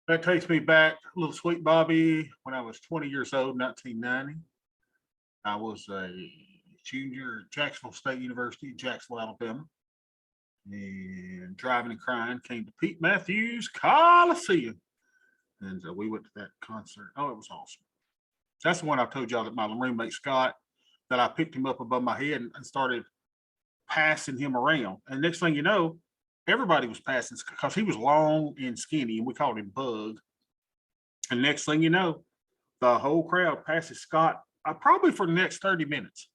That takes me back, little sweet Bobby, when I was 20 years old, 1990. I was a junior at Jacksonville State University, Jacksonville, Alabama. And driving and crying, came to Pete Matthews Coliseum. And we went to that concert. Oh, it was awesome. That's the one I told y'all that my roommate Scott, that I picked him up above my head and started passing him around. And next thing you know, everybody was passing because he was long and skinny, and we called him Bug. And next thing you know, the whole crowd passes Scott probably for the next 30 minutes,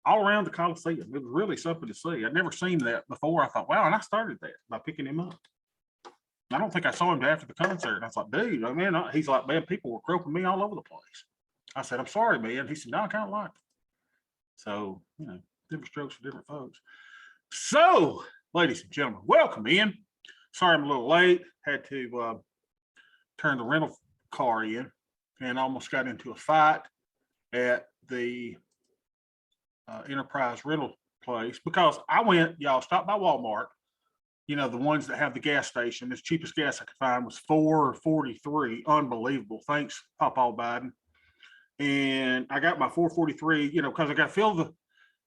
all around the Coliseum. It was really something to see. I'd never seen that before. I thought, wow, and I started that by picking him up. I don't think I saw him after the concert. I was like, dude, I mean, he's like, man, people were groping me all over the place. I said, I'm sorry, man. He said, no, I kind of like it. So, different strokes for different folks. So, ladies and gentlemen, welcome in. Sorry I'm a little late. Had to turn the rental car in and almost got into a fight at the Enterprise rental place because I went, y'all, stopped by Walmart. The ones that have the gas station. The cheapest gas I could find was $4.43. Unbelievable. Thanks, Papa Biden. And I got my $4.43, because I got to fill the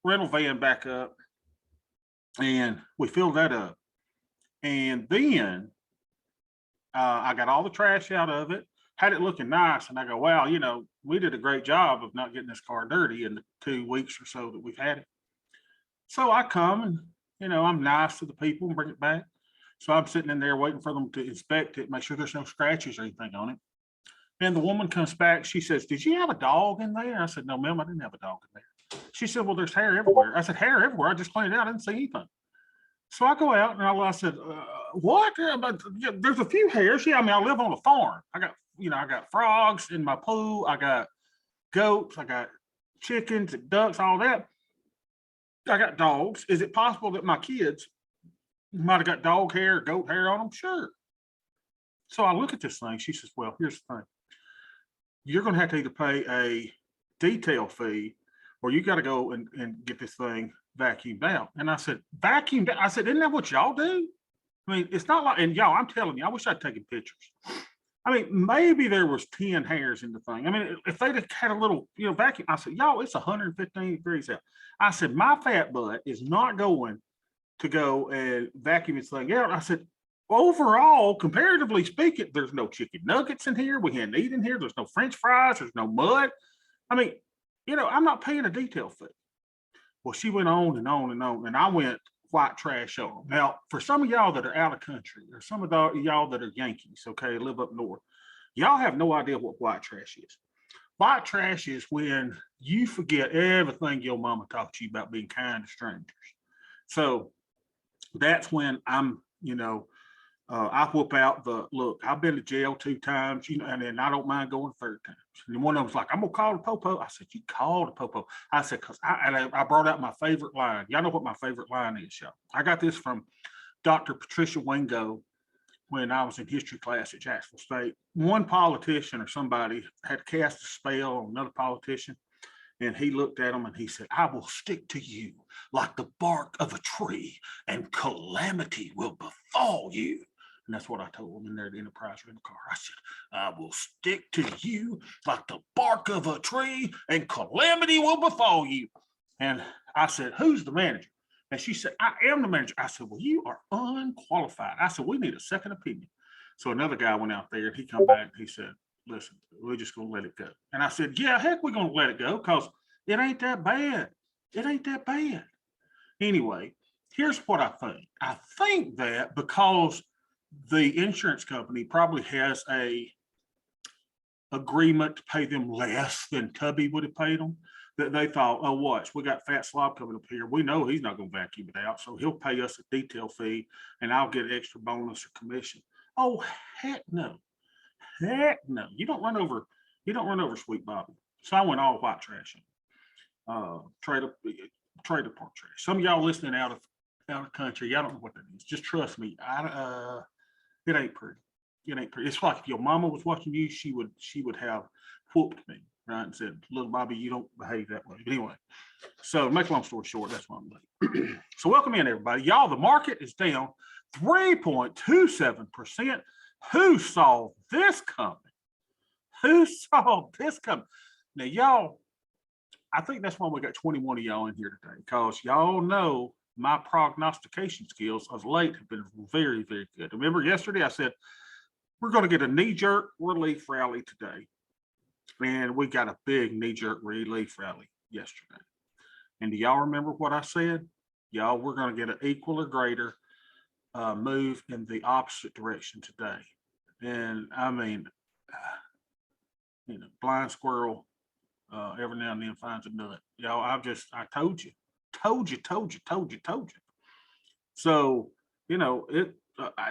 rental van back up. And we filled that up. And then I got all the trash out of it, had it looking nice. And I go, wow, we did a great job of not getting this car dirty in the 2 weeks or so that we've had it. So I come and, I'm nice to the people and bring it back. So I'm sitting in there waiting for them to inspect it, make sure there's no scratches or anything on it. And the woman comes back. She says, did you have a dog in there? I said, no, ma'am, I didn't have a dog in there. She said, well, there's hair everywhere. I said, hair everywhere? I just cleaned it out. I didn't see anything. So I go out and I said, what? There's a few hairs. Yeah, I live on a farm. I got frogs in my pool. I got goats. I got chickens and ducks, all that. I got dogs. Is it possible that my kids might have got dog hair, goat hair on them? Sure. So I look at this thing. She says, well, here's the thing. You're going to have to either pay a detail fee or you got to go and get this thing vacuumed out. And I said, vacuumed out? I said, isn't that what y'all do? I mean, it's not like, and y'all, I'm telling you, I wish I'd taken pictures. I mean, maybe there was 10 hairs in the thing. I mean, if they'd have had a little, vacuum, I said, y'all, it's 115 degrees out. I said, my fat butt is not going to go and vacuum this thing out. I said, overall, comparatively speaking, there's no chicken nuggets in here. We hadn't eaten here. There's no French fries. There's no mud. I mean, I'm not paying a detail fee. Well, she went on and on and on, and I went white trash on them. Now, for some of y'all that are out of country, or some of y'all that are Yankees, okay, live up north, y'all have no idea what white trash is. White trash is when you forget everything your mama taught you about being kind to strangers. So that's when I'm, I whoop out look, I've been to jail 2 times, and then I don't mind going 3rd time. And one of them was like, I'm going to call the popo. I said, you call the popo? I said, because I brought out my favorite line. Y'all know what my favorite line is, y'all. I got this from Dr. Patricia Wingo when I was in history class at Jacksonville State. One politician or somebody had cast a spell on another politician. And he looked at him and he said, I will stick to you like the bark of a tree and calamity will befall you. And that's what I told him in there at the Enterprise rental car. I said, I will stick to you like the bark of a tree and calamity will befall you. And I said, who's the manager? And she said, I am the manager. I said, well, you are unqualified. I said, we need a second opinion. So another guy went out there and he come back and he said, listen, we're just going to let it go. And I said, yeah, heck, we're going to let it go because it ain't that bad. It ain't that bad. Anyway, here's what I think. I think that because the insurance company probably has a agreement to pay them less than Tubby would have paid them, that they thought, oh, watch, we got Fat Slob coming up here. We know he's not going to vacuum it out, so he'll pay us a detail fee and I'll get an extra bonus or commission. Oh, heck no. Heck no. You don't run over Sweet Bobby. So I went all white trash. Trailer park trash. Some of y'all listening out of country, y'all don't know what that is. Just trust me. It ain't pretty. It ain't pretty. It's like if your mama was watching you, she would have whooped me, right? And said, little Bobby, you don't behave that way. But anyway, so make a long story short, that's what I'm doing. So welcome in, everybody. Y'all, the market is down 3.27%. Who saw this coming? Who saw this coming? Now, y'all, I think that's why we got 21 of y'all in here today, because y'all know my prognostication skills of late have been very, very good. Remember yesterday I said, we're going to get a knee-jerk relief rally today. And we got a big knee-jerk relief rally yesterday. And do y'all remember what I said? Y'all, we're going to get an equal or greater move in the opposite direction today. And I mean, blind squirrel every now and then finds a nut. Y'all, I told you. So,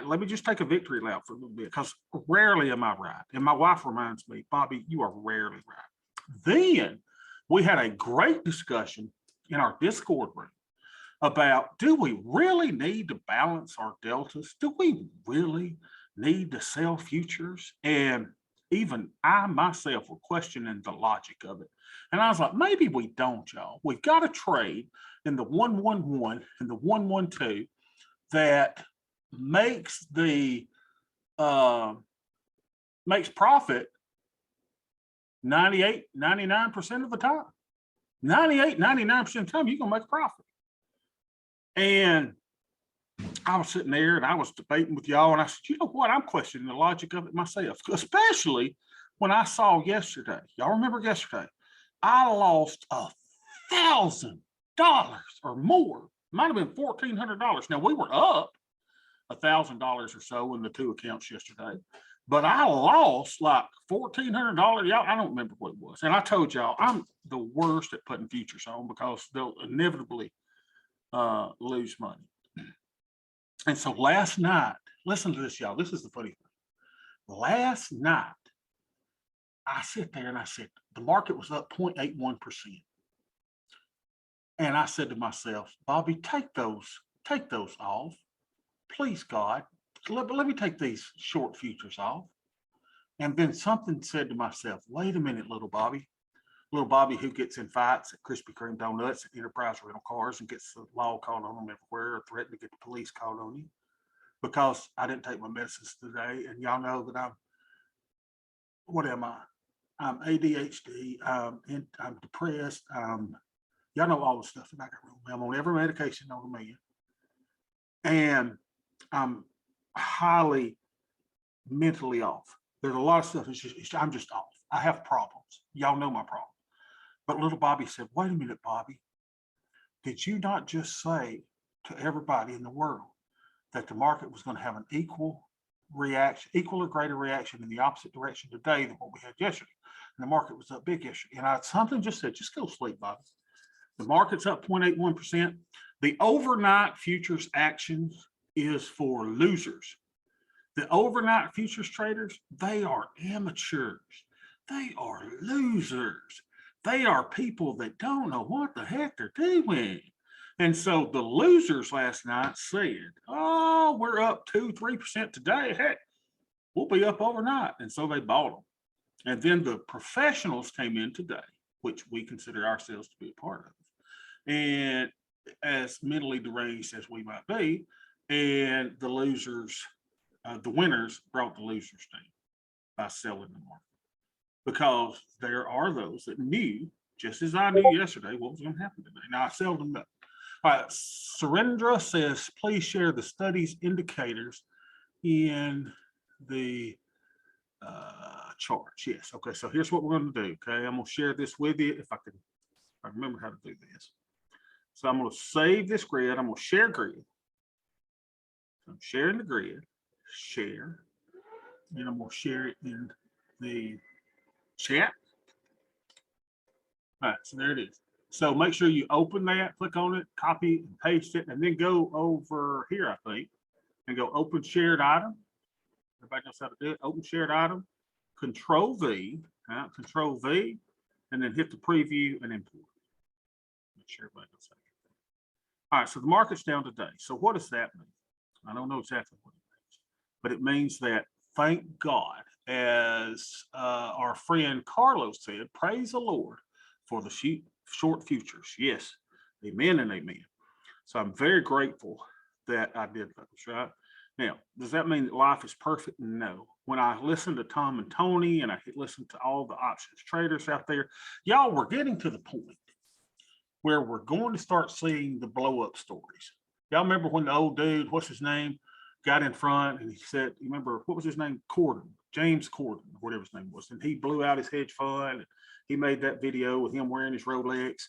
let me just take a victory lap for a little bit, because rarely am I right. And my wife reminds me, Bobby, you are rarely right. Then we had a great discussion in our Discord room about, do we really need to balance our deltas? Do we really need to sell futures? And even I myself were questioning the logic of it. And I was like, maybe we don't, y'all. We've got a trade in the 111 and the 112 that makes profit 98, 99% of the time. 98, 99% of the time, you're gonna make a profit. And I was sitting there and I was debating with y'all, and I said, you know what? I'm questioning the logic of it myself, especially when I saw yesterday. Y'all remember yesterday? I lost $1,000 or more. Might have been $1,400. Now we were up $1,000 or so in the two accounts yesterday, but I lost like $1,400. Y'all, I don't remember what it was. And I told y'all I'm the worst at putting futures on, because they'll inevitably lose money. And so last night, listen to this, y'all. This is the funny thing. Last night, I sit there and I said, the market was up 0.81%. And I said to myself, Bobby, take those off. Please, God, let me take these short futures off. And then something said to myself, wait a minute, little Bobby who gets in fights at Krispy Kreme donuts and Enterprise rental cars and gets the law called on them everywhere, or threatened to get the police called on you because I didn't take my medicines today. And y'all know that what am I? I'm ADHD. I'm depressed. Y'all know all the stuff that I got wrong. I'm on every medication known to me. And I'm highly mentally off. There's a lot of stuff. I'm just off. I have problems. Y'all know my problem. But little Bobby said, wait a minute, Bobby. Did you not just say to everybody in the world that the market was going to have an equal or greater reaction in the opposite direction today than what we had yesterday? And the market was up big yesterday. And something just said, just go to sleep, Bobby. The market's up 0.81%. The overnight futures action is for losers. The overnight futures traders, they are amateurs. They are losers. They are people that don't know what the heck they're doing. And so the losers last night said, oh, we're up 2-3% today. Heck, we'll be up overnight. And so they bought them. And then the professionals came in today, which we consider ourselves to be a part of. And as mentally deranged as we might be, and the losers, the winners brought the losers down by selling the market. Because there are those that knew, just as I knew yesterday, what was going to happen today. Now, I seldom know. All right, Surendra says, please share the study's indicators in the charts. Yes. Okay, so here's what we're going to do. Okay, I'm going to share this with you if I remember how to do this. So I'm going to save this grid. I'm going to share grid. I'm sharing the grid. Share. And I'm going to share it in the chat. All right, so there it is. So make sure you open that, click on it, copy and paste it, and then go over here, I think, and go open shared item. Everybody knows how to do it. Open shared item, Control V, Control V, and then hit the preview and import. Make sure everybody knows how to do that. All right, so the market's down today. So what does that mean? I don't know exactly what it means, but it means that, thank God, as our friend Carlos said, praise the Lord for the short futures. Yes, amen and amen. So I'm very grateful that I did those, right? Now, does that mean that life is perfect? No. When I listen to Tom and Tony and I listen to all the options traders out there, y'all, we're getting to the point where we're going to start seeing the blow up stories. Y'all remember when the old dude, what's his name, got in front and he said, you remember, what was his name? Corden, James Corden, whatever his name was. And he blew out his hedge fund. He made that video with him wearing his Rolex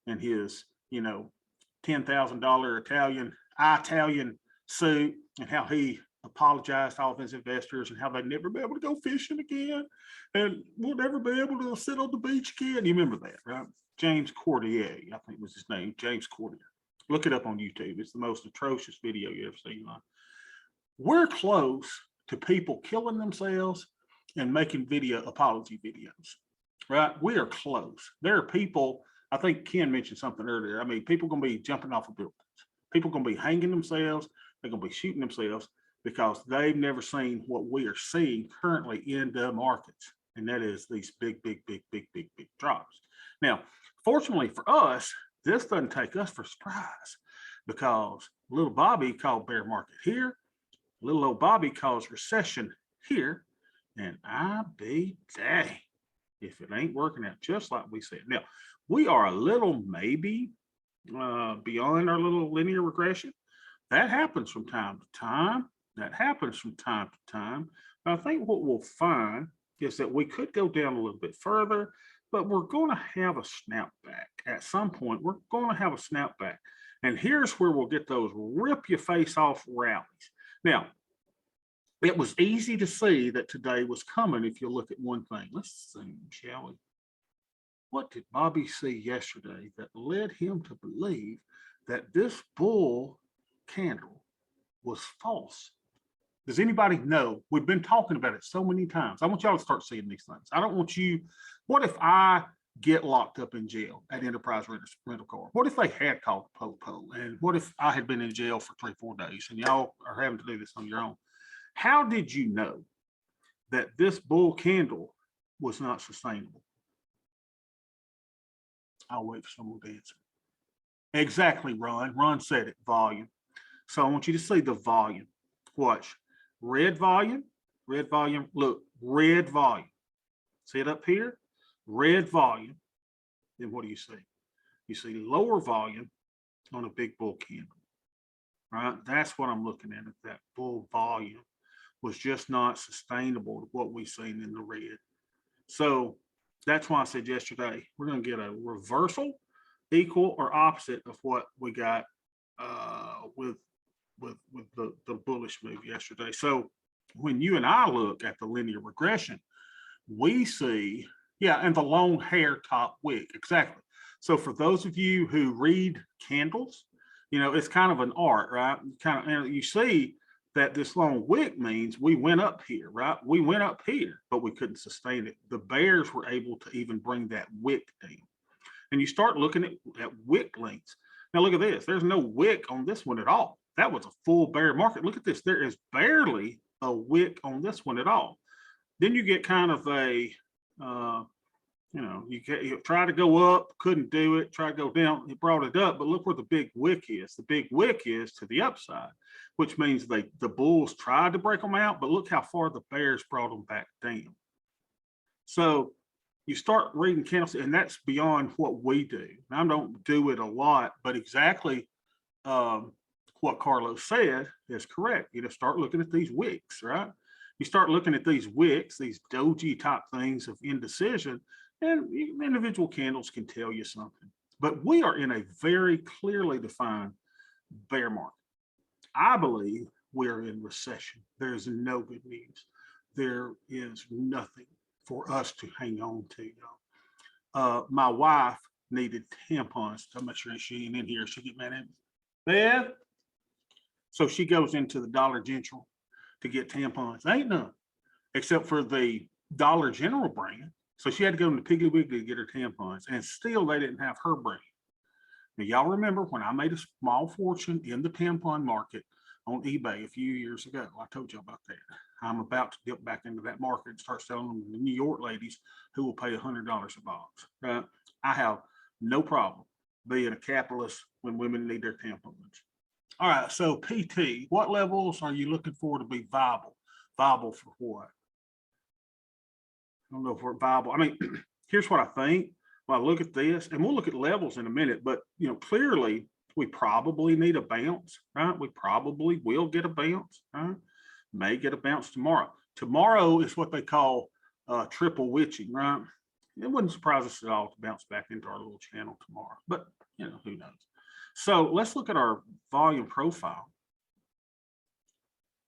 and his, $10,000 Italian suit, and how he apologized to all of his investors and how they'd never be able to go fishing again and we'll never be able to sit on the beach again. You remember that, right? James Cordier, I think was his name, James Cordier. Look it up on YouTube. It's the most atrocious video you ever seen. We're close to people killing themselves and making apology videos, right? We are close. There are people, I think Ken mentioned something earlier. I mean, people are going to be jumping off of buildings. People are going to be hanging themselves. They're going to be shooting themselves because they've never seen what we are seeing currently in the markets. And that is these big drops. Now, fortunately for us, this doesn't take us for surprise because little Bobby called bear market here. Little old Bobby calls recession here. And I be dang if it ain't working out just like we said. Now, we are a little maybe beyond our little linear regression. That happens from time to time. But I think what we'll find is that we could go down a little bit further, but we're going to have a snapback. At some point, we're going to have a snapback. And here's where we'll get those rip your face off rallies. Now, it was easy to see that today was coming if you look at one thing. Let's see, shall we? What did Bobby see yesterday that led him to believe that this bull candle was false? Does anybody know? We've been talking about it so many times. I want y'all to start seeing these things. I don't want you, what if I get locked up in jail at Enterprise Rental Car? What if they had called the po-po? And what if I had been in jail for 3-4 days and y'all are having to do this on your own? How did you know that this bull candle was not sustainable? I'll wait for someone to answer. Exactly, Ron. Ron said it, volume. So I want you to see the volume. Watch. Red volume, look, red volume. See it up here? Red volume. Then what do you see? You see lower volume on a big bull candle, right? That's what I'm looking at. That bull volume was just not sustainable to what we've seen in the red. So that's why I said yesterday, we're going to get a reversal, equal or opposite of what we got with the bullish move yesterday. So when you and I look at the linear regression, we see, and the long hair top wick, exactly. So for those of you who read candles, it's kind of an art, right? You see that this long wick means we went up here, right? We went up here, but we couldn't sustain it. The bears were able to even bring that wick down. And you start looking at wick lengths. Now look at this. There's no wick on this one at all. That was a full bear market. Look at this. There is barely a wick on this one at all. Then you get kind of a, you try to go up, couldn't do it, try to go down, it brought it up, but look where the big wick is. The big wick is to the upside, which means the bulls tried to break them out, but look how far the bears brought them back down. So you start reading candles, and that's beyond what we do. I don't do it a lot, but exactly what Carlos said is correct. Start looking at these wicks, right? You start looking at these wicks, these doji type things of indecision, and individual candles can tell you something. But we are in a very clearly defined bear market. I believe we're in recession. There's no good news. There is nothing for us to hang on to, y'all. My wife needed tampons. I'm not sure she ain't in here. She'll get mad at me. Beth? So she goes into the Dollar General to get tampons. Ain't none, except for the Dollar General brand. So she had to go into Piggly Wiggly to get her tampons, and still they didn't have her brand. Now, y'all remember when I made a small fortune in the tampon market on eBay a few years ago? I told you about that. I'm about to dip back into that market and start selling them to New York ladies who will pay $100 a box. Right? I have no problem being a capitalist when women need their tampons. All right, so PT, what levels are you looking for to be viable? Viable for what? I don't know if we're viable. I mean, here's what I think. When I look at this, and we'll look at levels in a minute, but clearly we probably need a bounce, right? We probably will get a bounce, right? May get a bounce tomorrow. Tomorrow is what they call triple witching, right? It wouldn't surprise us at all to bounce back into our little channel tomorrow, but who knows? So let's look at our volume profile,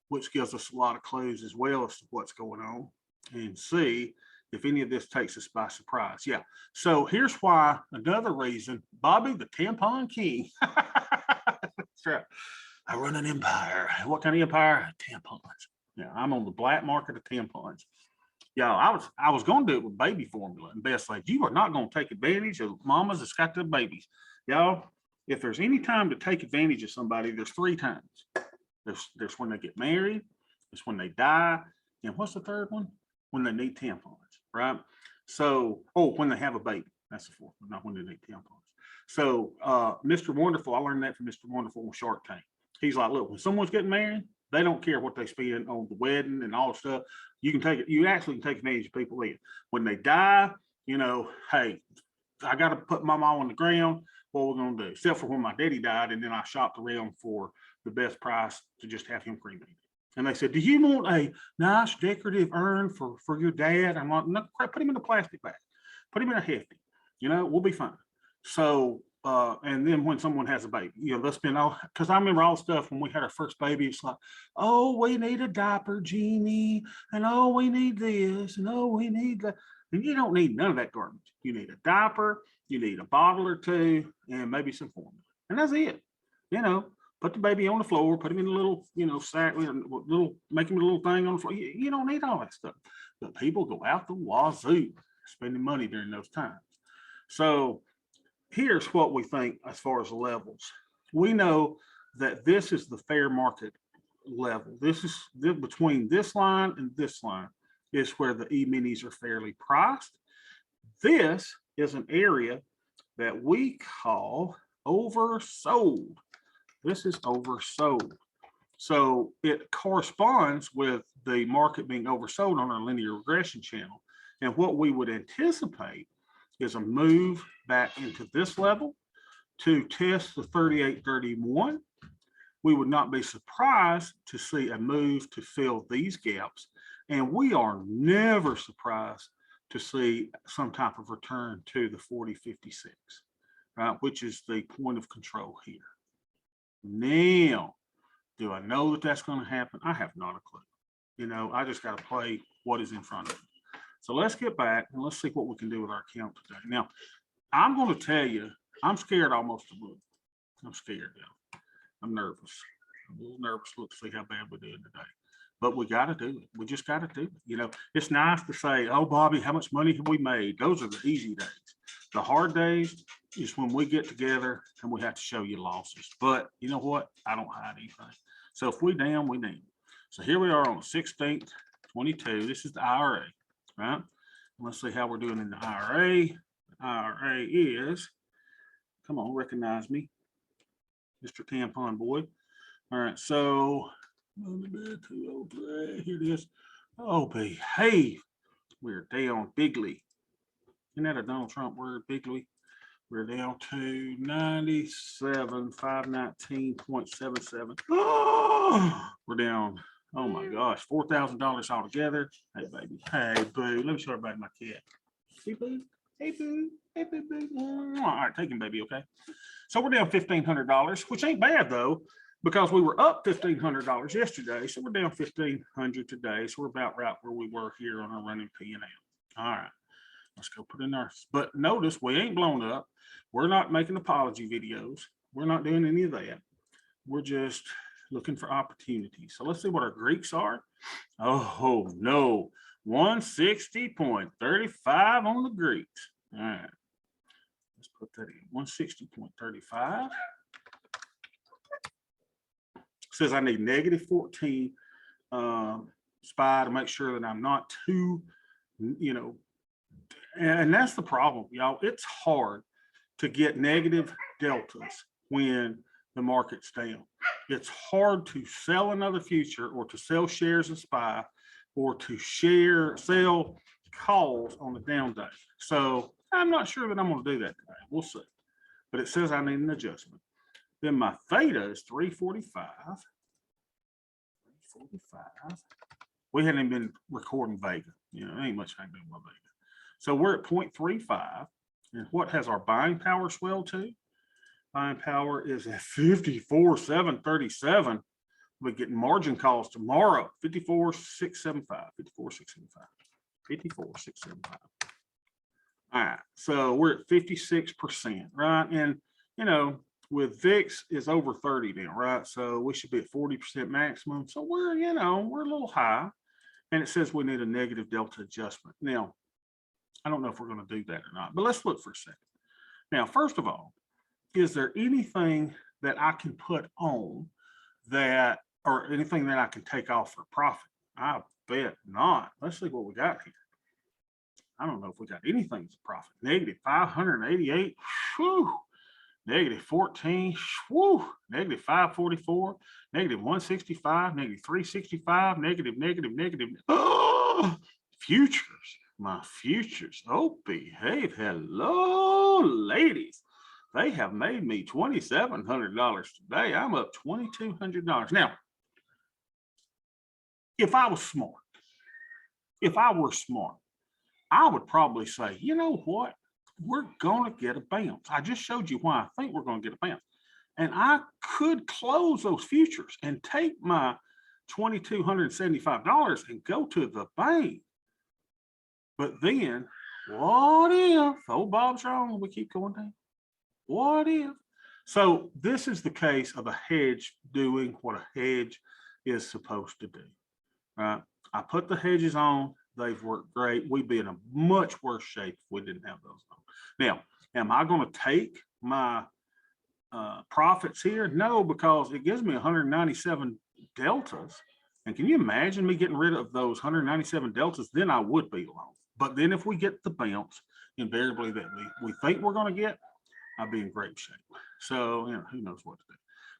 which gives us a lot of clues as well as to what's going on, and see if any of this takes us by surprise. Yeah. So here's why, another reason, Bobby, the tampon king. That's right. I run an empire. What kind of empire? Tampons. Yeah, I'm on the black market of tampons. Yeah, I was going to do it with baby formula, and Beth said, you are not going to take advantage of mamas that's got the babies. Y'all, if there's any time to take advantage of somebody, there's 3 times. There's when they get married, there's when they die, and what's the third one? When they need tampons, right? So, when they have a baby. That's the 4th one, not when they need tampons. So Mr. Wonderful, I learned that from Mr. Wonderful on Shark Tank. He's like, look, when someone's getting married, they don't care what they spend on the wedding and all the stuff. You actually can take advantage of people then. When they die, hey, I got to put my mom on the ground. What we're going to do, except for when my daddy died, and then I shopped around for the best price to just have him cremated. And they said, do you want a nice decorative urn for your dad? I'm like, no, crap, put him in a plastic bag. Put him in a hefty. We'll be fine. So, and then when someone has a baby, they'll spend all, because I remember all the stuff when we had our first baby, it's like, oh, we need a diaper, Jeannie, and oh, we need this, and oh, we need that. And you don't need none of that garbage. You need a diaper, you need a bottle or 2, and maybe some formula. And that's it. Put the baby on the floor, put him in a little, sack, make him a little thing on the floor. You don't need all that stuff. But people go out the wazoo spending money during those times. So here's what we think as far as levels. We know that this is the fair market level. This is between this line and this line is where the E-minis are fairly priced. This is an area that we call oversold. This is oversold. So it corresponds with the market being oversold on our linear regression channel. And what we would anticipate is a move back into this level to test the 38.31. We would not be surprised to see a move to fill these gaps. And we are never surprised to see some type of return to the 40.56, right, which is the point of control here. Now, do I know that that's going to happen? I have not a clue. I just got to play what is in front of me. So let's get back and let's see what we can do with our account today. Now, I'm going to tell you, I'm scared almost to look. I'm scared now. I'm nervous. I'm a little nervous to look to see how bad we're doing today. But we got to do it. We just got to do it. It's nice to say, oh, Bobby, how much money have we made? Those are the easy days. The hard days is when we get together and we have to show you losses. But you know what? I don't hide anything. So if we down, we down. So here we are on the 16th, 22. This is the IRA, right? And let's see how we're doing in the IRA. The IRA is, come on, recognize me, Mr. Tampon Boy. All right, so here it is. Oh, behave. We're down bigly. Isn't that a Donald Trump word, bigly? We're down to 97,519.77. Oh, we're down, oh my gosh, $4,000 altogether. Hey, baby. Hey, boo. Let me show everybody my cat. Hey, boo. Hey, boo. Hey, boo, boo. All right, take him, baby, okay? So we're down $1,500, which ain't bad, though, because we were up $1,500 yesterday. So we're down $1,500 today. So we're about right where we were here on our running P&L. All right. Let's go put in our, but notice we ain't blown up. We're not making apology videos. We're not doing any of that. We're just looking for opportunities. So let's see what our Greeks are. Oh no, 160.35 on the Greeks. All right, let's put that in, 160.35. Says I need -14 SPY to make sure that I'm not too, and that's the problem, y'all. It's hard to get negative deltas when the market's down. It's hard to sell another future or to sell shares of SPY or to sell calls on the down day. So I'm not sure that I'm going to do that today. We'll see. But it says I need an adjustment. Then my theta is 345. 345. We hadn't even been recording Vega. You know, ain't much I can do with Vega. So we're at 0.35. And what has our buying power swelled to? Buying power is at 54,737. We're getting margin calls tomorrow. 54,675. 54,675. 54,675. All right. So we're at 56%, right? And, you know, with VIX is over 30 now, right? So we should be at 40% maximum. So we're, you know, we're a little high. And it says we need a negative delta adjustment. Now, I don't know if we're going to do that or not, but let's look for a second. Now, first of all, is there anything that I can put on that, or anything that I can take off for profit? I bet not. Let's see what we got here. I don't know if we got anything as a profit. Negative 588. Whew. Negative 14. Whew. Negative 544. Negative 165. Negative 365. Negative. Oh, futures. My futures. Oh, behave. Hello, ladies. They have made me $2,700 today. I'm up $2,200. Now, if I was smart, if I were smart, I would probably say, you know what? We're going to get a bounce. I just showed you why I think we're going to get a bounce. And I could close those futures and take my $2,275 and go to the bank. But then, what if, oh, Bob's wrong, we keep going down. What if? So this is the case of a hedge doing what a hedge is supposed to do. Right? I put the hedges on. They've worked great. We'd be in a much worse shape if we didn't have those on. Now, am I going to take my profits here? No, because it gives me 197 deltas. And can you imagine me getting rid of those 197 deltas? Then I would be long. But then if we get the bounce, invariably that we think we're going to get, I'll be in great shape. So, you know, who knows what to do.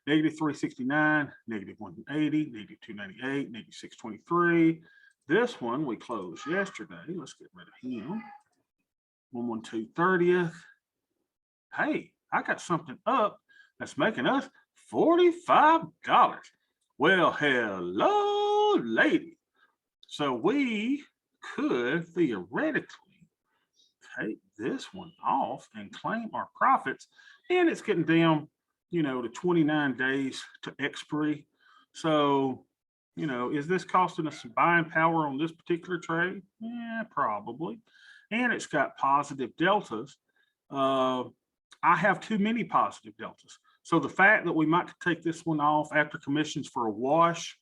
Negative 369, negative 180, negative 298, negative 623. This one we closed yesterday. Let's get rid of him. 112 30th. Hey, I got something up that's making us $45. Well, hello, lady. So we could theoretically take this one off and claim our profits, and it's getting down, you know, to 29 days to expiry. So, you know, is this costing us some buying power on this particular trade? Yeah, probably. And it's got positive deltas. I have too many positive deltas. So the fact that we might take this one off after commissions for a wash,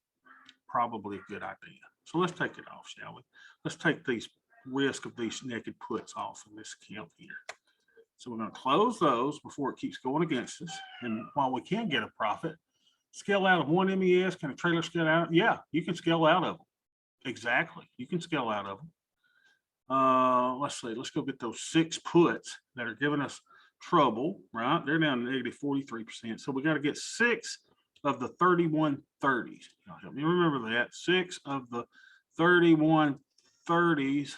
probably a good idea. So let's take it off, shall we? Let's take these risk of these naked puts off in this account here. So we're going to close those before it keeps going against us. And while we can get a profit, scale out of one MES, can a trailer scale out? Yeah, you can scale out of them. Exactly. You can scale out of them. Let's see. Let's go get those 6 puts that are giving us trouble, right? They're down to negative 43%. So we got to get 6 of the 3130s. Help me remember that. 6 of the 3130s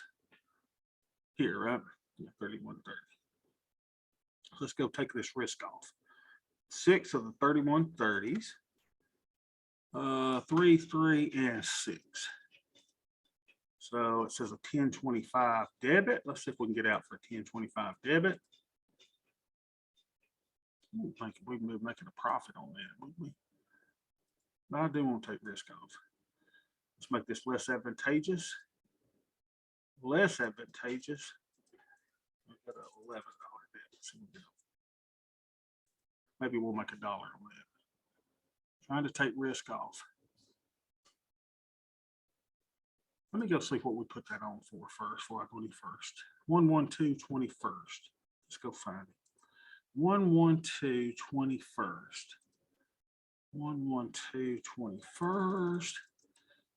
here, right? Yeah, 3130. Let's go take this risk off. 6 of the 3130s. 3, 3, and 6. So it says a 1025 debit. Let's see if we can get out for a 1025 debit. I think we can be making a profit on that, wouldn't we? But I do want to take risk off. Let's make this less advantageous. Less advantageous. We've got an $11 debit. Maybe we'll make $1 on that. Trying to take risk off. Let me go see what we put that on for first before I go any first. 112 21st. Let's go find it. 112 21st. 112 21st.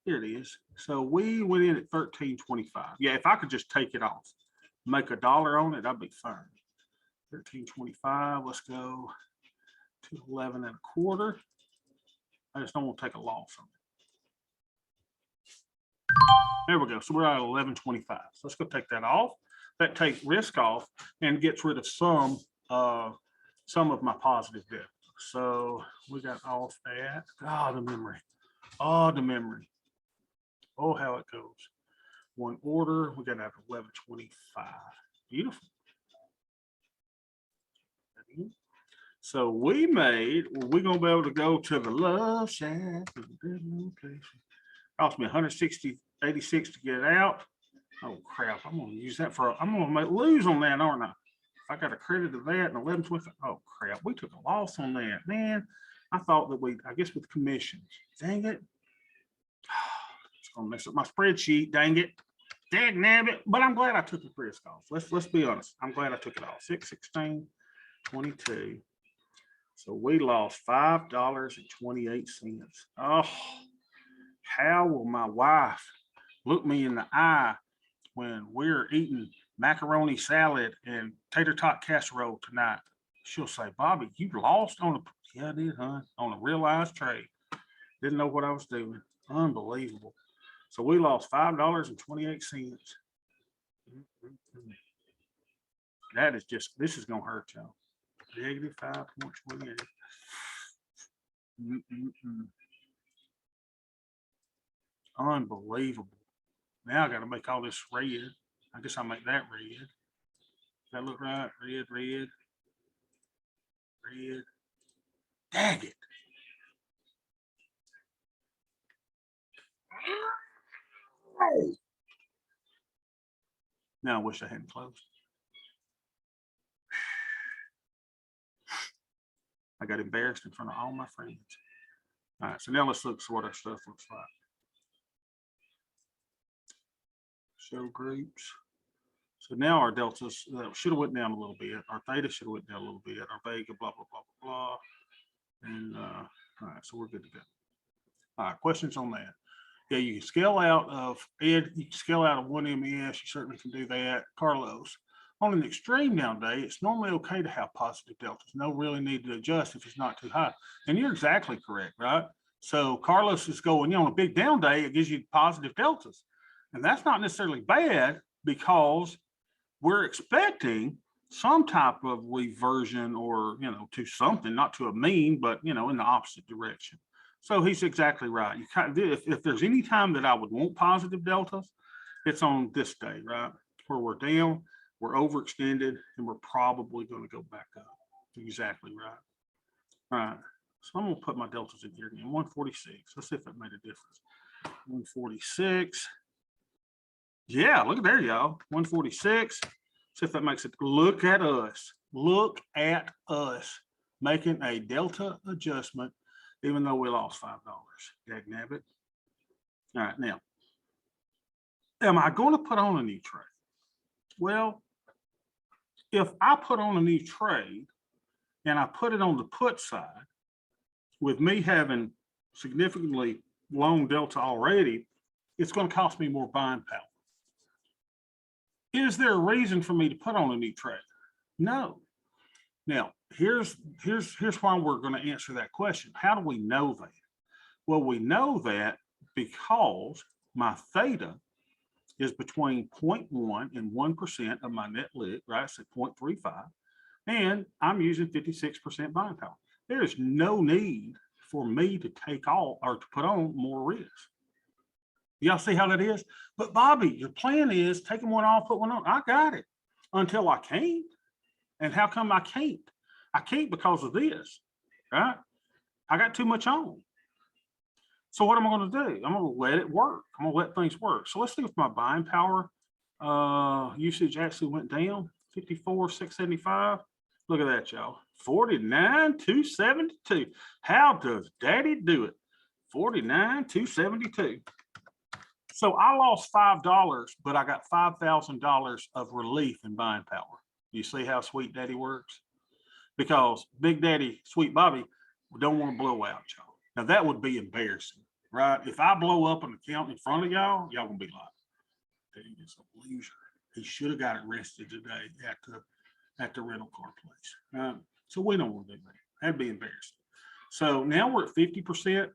Here it is. So we went in at 1325. Yeah, if I could just take it off, make $1 on it, I'd be fine. 1325. Let's go to 11 1/4. I just don't want to take a loss on it. There we go. So we're at 11.25. So let's go take that off. That takes risk off and gets rid of some of my positive debt. So we got off at, the memory. Oh, the memory. Oh, how it goes. One order, we got to have 11.25. Beautiful. So we're gonna be able to go to the Love Shack. Cost me 186 to get out. Oh crap! I'm gonna use that I'm gonna lose on that, aren't I? I got a credit of that and 11.25. Oh crap! We took a loss on that, man. I thought that I guess with commissions. Dang it! It's gonna mess up my spreadsheet. Dang it! Dang nabbit! But I'm glad I took the risk off. Let's be honest. I'm glad I took it off. 6/16/22. So we lost $5.28. Oh, how will my wife look me in the eye when we're eating macaroni salad and tater tot casserole tonight? She'll say, Bobby, you lost on yeah, I did, huh? On a realized trade. Didn't know what I was doing. Unbelievable. So we lost $5.28. That is this is gonna hurt y'all. Negative 5.28. Unbelievable. Now I got to make all this red. I guess I'll make that red. Does that look right? Red, red, red. Dang it. Now I wish I hadn't closed. I got embarrassed in front of all my friends. All right, so now let's look at what our stuff looks like. Show groups. So now our deltas should have went down a little bit. Our theta should have went down a little bit. Our vega, blah, blah, blah, blah, blah. And all right, so we're good to go. All right, questions on that? Yeah, you can scale out of Ed, you can scale out of 1 MES, you certainly can do that. Carlos. On an extreme down day, it's normally okay to have positive deltas. No really need to adjust if it's not too high. And you're exactly correct, right? So Carlos is going, on a big down day, it gives you positive deltas. And that's not necessarily bad because we're expecting some type of reversion or, to something, not to a mean, but, in the opposite direction. So he's exactly right. You if there's any time that I would want positive deltas, it's on this day, right? Where we're down, we're overextended, and we're probably going to go back up. Exactly right. All right. So I'm going to put my deltas in here again. 146. Let's see if that made a difference. 146. Yeah, look at there, y'all. 146. See if that makes it. Look at us. Look at us making a delta adjustment, even though we lost $5. Dagnabbit. All right, now, am I going to put on a new trade? Well, if I put on a new trade and I put it on the put side, with me having significantly long delta already, it's going to cost me more buying power. Is there a reason for me to put on a new trade? No. Now, here's why we're going to answer that question. How do we know that? Well, we know that because my theta is between 0.1 and 1% of my net lit, right? So 0.35, and I'm using 56% buying power. There is no need for me to take off or to put on more risk. Y'all see how that is? But Bobby, your plan is taking one off, put one on. I got it until I can't. And how come I can't? I can't because of this, right? I got too much on. So what am I going to do? I'm going to let it work. I'm going to let things work. So let's see if my buying power usage actually went down. 54,675. Look at that, y'all. 49,272. How does Daddy do it? 49,272. So I lost $5, but I got $5,000 of relief in buying power. You see how Sweet Daddy works? Because Big Daddy, Sweet Bobby, don't want to blow out, y'all. Now that would be embarrassing, right? If I blow up an account in front of y'all, y'all gonna be like, "Dude, it's a loser. He should have got arrested today at the rental car place." So we don't want to do that. That'd be embarrassing. So now we're at 50%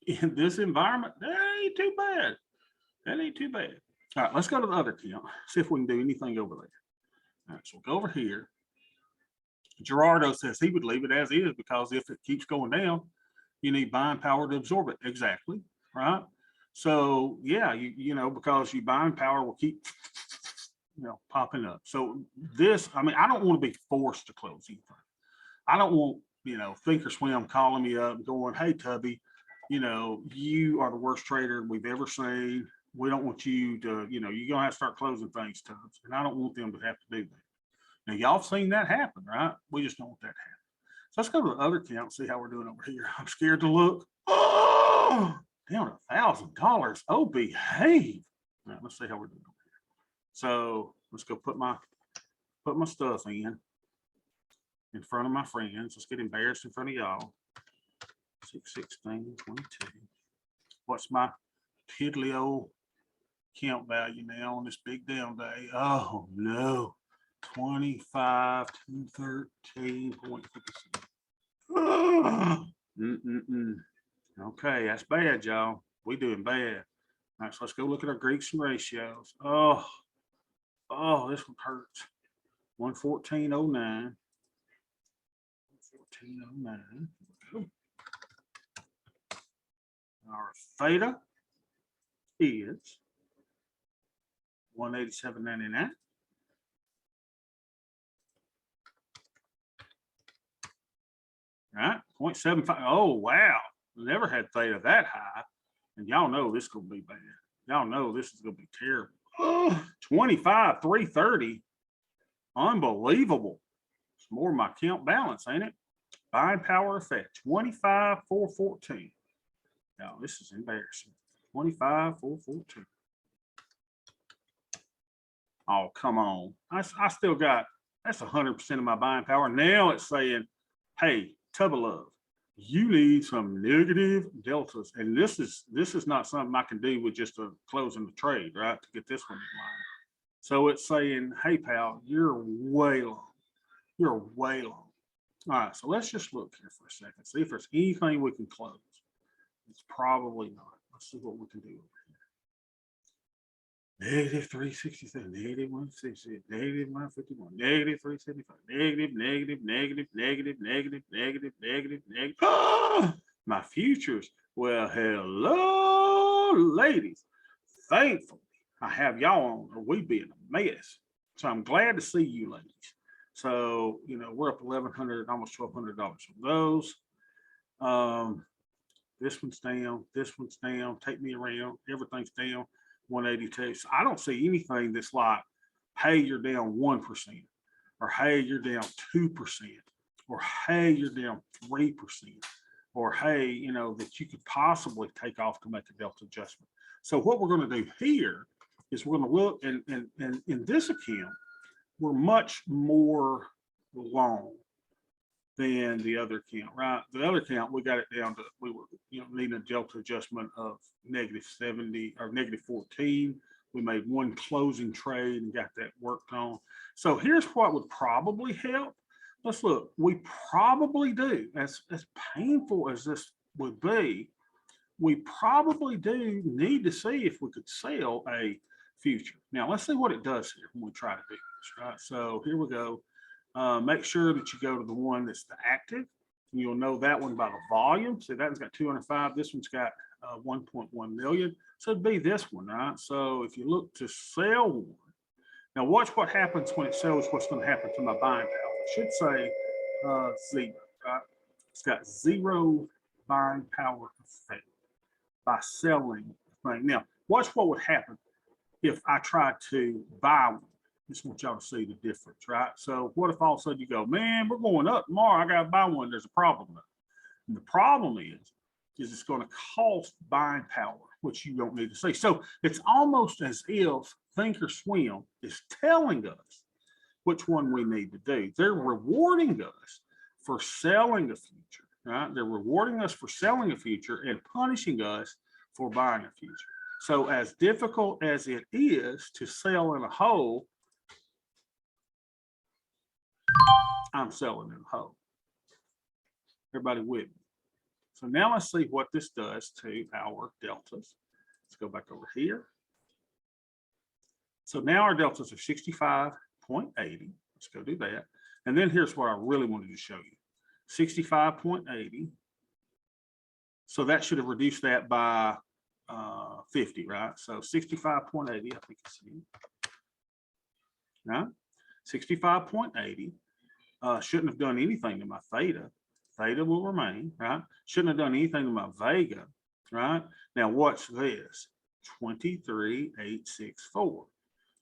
in this environment. That ain't too bad. That ain't too bad. All right, let's go to the other account. See if we can do anything over there. All right, so we'll go over here. Gerardo says he would leave it as is because if it keeps going down, you need buying power to absorb it. Exactly. Right. So yeah, you know, because your buying power will keep popping up. So this, I mean, I don't want to be forced to close anything. I don't want, Thinkorswim calling me up and going, hey, Tubby, you are the worst trader we've ever seen. We don't want you to, you're going to have to start closing things, Tubbs. And I don't want them to have to do that. Now, y'all have seen that happen, right? We just don't want that to happen. So let's go to the other account and see how we're doing over here. I'm scared to look. Oh, down $1,000. Oh, behave. All right, let's see how we're doing over here. So let's go put my stuff in front of my friends. Let's get embarrassed in front of y'all. 6, 16, 22. What's my piddly old count value now on this big down day? Oh no, 25 to 13.56. Okay, that's bad, y'all. We doing bad. All right, so let's go look at our Greeks and ratios. Oh, this one hurts. 114.09. 114.09. Our theta is 187.99. Right, 0.75. Oh wow, never had theta that high, and y'all know this is gonna be bad. Y'all know this is gonna be terrible. 25,330. Unbelievable. It's more of my account balance, ain't it? Buying power effect 25,414. Now this is embarrassing. 25,414. Oh, come on. I still got, that's 100% of my buying power. Now it's saying, hey, Tub of Love, you need some negative deltas. And this is not something I can do with just a closing the trade, right? To get this one in line. So it's saying, hey, pal, you're way long. You're way long. All right, so let's just look here for a second. See if there's anything we can close. It's probably not. Let's see what we can do over here. Negative 367, negative 166, negative 151, negative 375, negative, negative, negative, negative, negative, negative, negative, negative. My futures. Well, hello, ladies. Thankfully, I have y'all on, or we'd be in a mess. So I'm glad to see you, ladies. So, we're up $1,100, almost $1,200 on those. This one's down, this one's down, take me around, everything's down, 182. So I don't see anything that's like, hey, you're down 1%, or hey, you're down 2%, or hey, you're down 3%, or hey, that you could possibly take off to make a delta adjustment. So what we're going to do here is we're going to look, and in this account, we're much more long than the other account, right? The other account, we got it down to, we were, needing a delta adjustment of -70 or -14. We made one closing trade and got that worked on. So here's what would probably help. Let's look. We probably do, as painful as this would be, we probably do need to see if we could sell a future. Now let's see what it does here when we try to do this, right? So here we go. Make sure that you go to the one that's the active. You'll know that one by the volume. So that one's got 205. This one's got 1.1 million. So it'd be this one, right? So if you look to sell one, now watch what happens when it sells, what's going to happen to my buying power. It should say 0, right? It's got 0 buying power effect by selling the thing. Now, watch what would happen if I tried to buy one. Just want y'all to see the difference, right? So what if all of a sudden you go, man, we're going up tomorrow, I got to buy one, there's a problem. And the problem is it's going to cost buying power, which you don't need to see. So it's almost as if Thinkorswim is telling us which one we need to do. They're rewarding us for selling a future, right? They're rewarding us for selling a future and punishing us for buying a future. So as difficult as it is to sell in a hole, I'm selling in a hole. Everybody with me? So now let's see what this does to our deltas. Let's go back over here. So now our deltas are 65.80. Let's go do that. And then here's what I really wanted to show you. 65.80. So that should have reduced that by 50, right? So 65.80, I think it's right? 65.80 shouldn't have done anything to my theta. Theta will remain, right? Shouldn't have done anything to my vega, right? Now what's this? 23,864.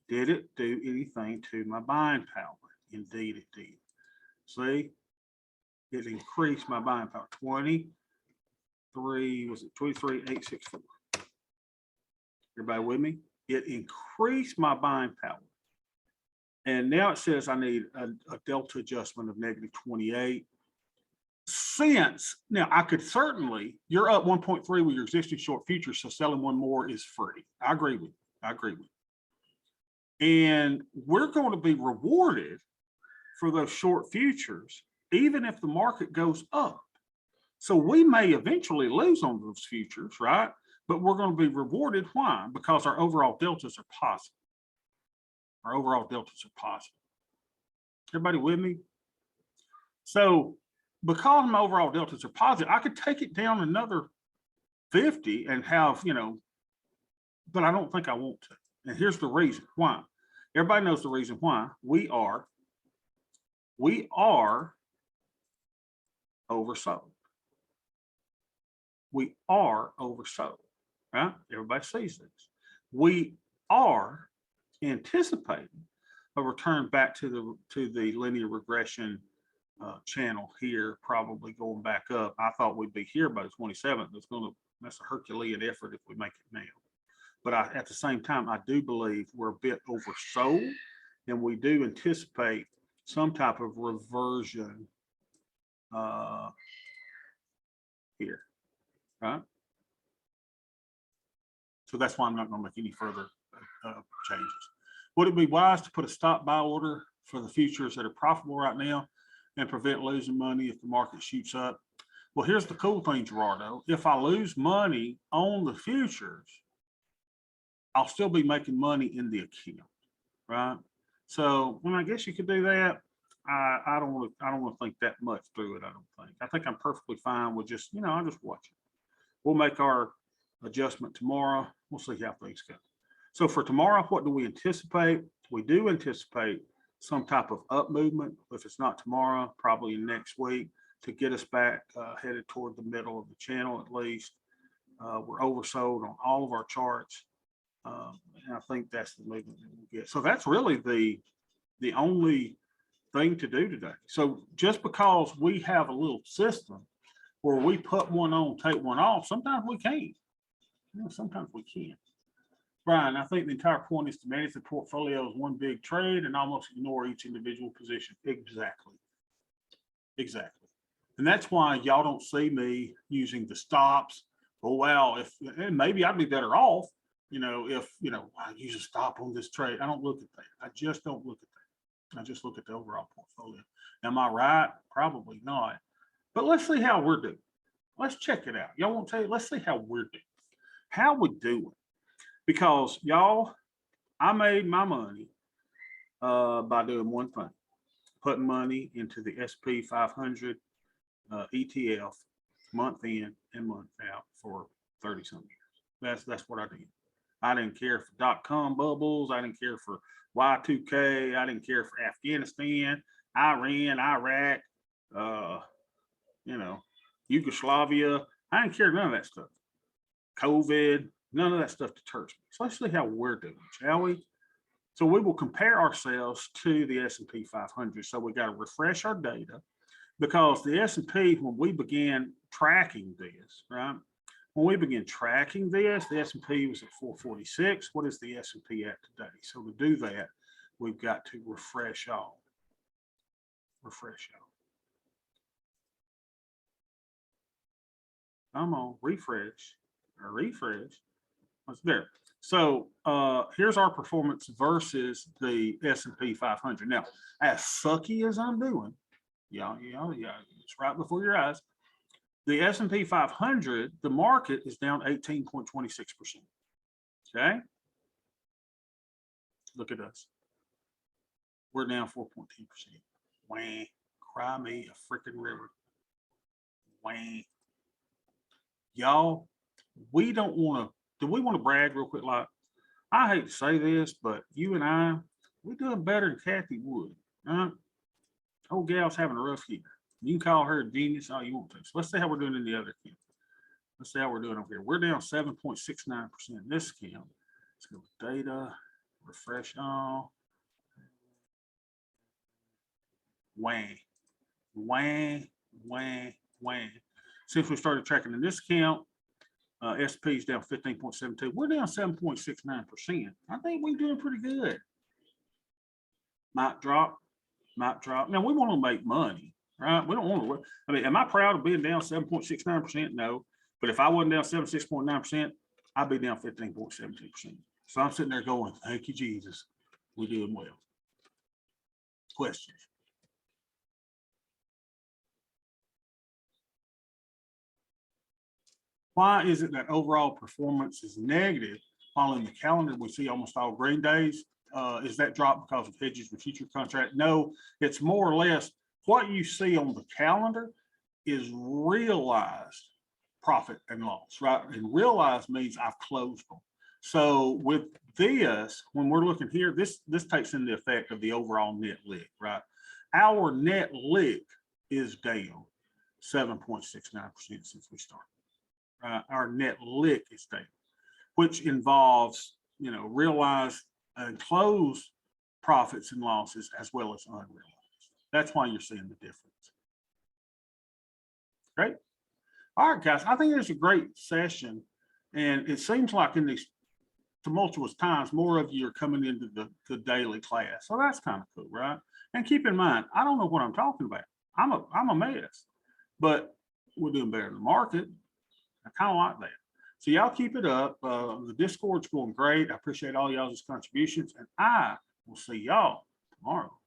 Did it do anything to my buying power? Indeed it did. See, it increased my buying power. 23,864. Everybody with me? It increased my buying power. And now it says I need a delta adjustment of -28. Since now I could certainly, you're up 1.3 with your existing short futures, so selling one more is free. I agree with you. I agree with you. And we're going to be rewarded for those short futures, even if the market goes up. So we may eventually lose on those futures, right? But we're going to be rewarded. Why? Because our overall deltas are positive. Our overall deltas are positive. Everybody with me? So because my overall deltas are positive, I could take it down another 50 and have, but I don't think I want to. And here's the reason why. Everybody knows the reason why. We are oversold. We are oversold, right? Everybody sees this. We are anticipating a return back to the linear regression channel here, probably going back up. I thought we'd be here by the 27th. That's a Herculean effort if we make it now. But at the same time, I do believe we're a bit oversold, and we do anticipate some type of reversion here, right? So that's why I'm not going to make any further changes. Would it be wise to put a stop buy order for the futures that are profitable right now and prevent losing money if the market shoots up? Well, here's the cool thing, Gerardo. If I lose money on the futures, I'll still be making money in the account, right? So when I guess you could do that, I don't want to think that much through it. I think I'm perfectly fine with just, I'll just watch it. We'll make our adjustment tomorrow. We'll see how things go. So for tomorrow, what do we anticipate? We do anticipate some type of up movement. If it's not tomorrow, probably next week, to get us back headed toward the middle of the channel at least. We're oversold on all of our charts. And I think that's the movement that we'll get. So that's really the only thing to do today. So just because we have a little system where we put one on, take one off, sometimes we can't. Sometimes we can't. Brian, I think the entire point is to manage the portfolio as one big trade and almost ignore each individual position. Exactly. And that's why y'all don't see me using the stops. Oh, well, and maybe I'd be better off, if, I use a stop on this trade. I don't look at that. I just don't look at that. I just look at the overall portfolio. Am I right? Probably not. But let's see how we're doing. Let's check it out. Y'all want to tell you? Let's see how we're doing. How we doing? Because y'all, I made my money by doing one thing, putting money into the SP 500 ETF month in and month out for 30 some years. That's what I did. I didn't care for .com bubbles. I didn't care for Y2K. I didn't care for Afghanistan, Iran, Iraq, Yugoslavia. I didn't care none of that stuff. COVID, none of that stuff deters me. So let's see how we're doing, shall we? So we will compare ourselves to the S&P 500. So we got to refresh our data, because the S&P, when we began tracking this, right? When we began tracking this, the S&P was at 446. What is the S&P at today? So to do that, we've got to refresh all. Come on, refresh. What's there? So here's our performance versus the S&P 500. Now, as sucky as I'm doing, yeah, it's right before your eyes. The S&P 500, the market is down 18.26%. Okay. Look at us. We're down 4.2%. Wah, cry me a freaking river. Wah. Y'all, we don't want to, do we want to brag real quick? Like, I hate to say this, but you and I, we're doing better than Kathy Wood. Old gal's having a rough year. You can call her a genius all you want to. So let's see how we're doing in the other account. Let's see how we're doing over here. We're down 7.69% in this account. Let's go with data, refresh all. Wah, wah, wah, wah. Since we started tracking in this account, SP is down 15.72. We're down 7.69%. I think we're doing pretty good. Might drop, might drop. Now we want to make money, right? We don't want to. I mean, am I proud of being down 7.69%? No. But if I wasn't down 76.9%, I'd be down 15.72%. So I'm sitting there going, thank you, Jesus. We're doing well. Questions? Why is it that overall performance is negative while in the calendar we see almost all green days? Is that drop because of hedges with future contract? No, it's more or less what you see on the calendar is realized profit and loss, right? And realized means I've closed them. So with this, when we're looking here, this takes into effect of the overall net lick, right? Our net lick is down 7.69% since we started. Our net lick is down, which involves, realized and closed profits and losses as well as unrealized. That's why you're seeing the difference. Great. All right, guys, I think it's a great session. And it seems like in these tumultuous times, more of you are coming into the daily class. So that's kind of cool, right? And keep in mind, I don't know what I'm talking about. I'm a mess, but we're doing better in the market. I kind of like that. So y'all keep it up. The Discord's going great. I appreciate all y'all's contributions, and I will see y'all tomorrow.